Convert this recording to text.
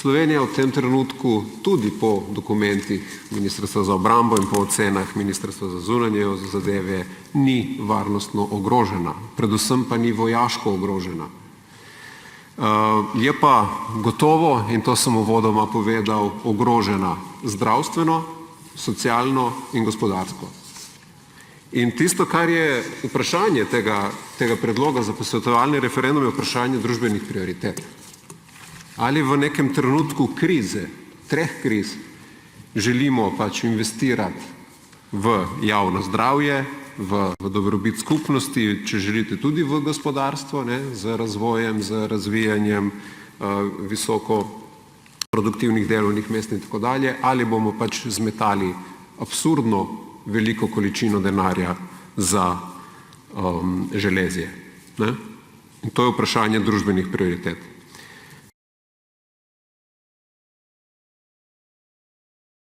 Slovenija v tem trenutku tudi po dokumentih Ministrstva za obrambo in po ocenah Ministrstva za zunanje zadeve ni varnostno ogrožena, predvsem pa ni vojaško ogrožena. Je pa gotovo, in to sem uvodoma povedal, ogrožena zdravstveno, socialno in gospodarsko. In tisto, kar je vprašanje tega predloga za posvetovalni referendum, je vprašanje družbenih prioritet. Ali v nekem trenutku krize, 3 kriz, želimo pač investirati v javno zdravje, v dobrobit skupnosti, če želite tudi v gospodarstvo, z razvojem, z razvijanjem visoko produktivnih delovnih mest in tako dalje, ali bomo pač zmetali absurdno veliko količino denarja za železje. In to je vprašanje družbenih prioritet.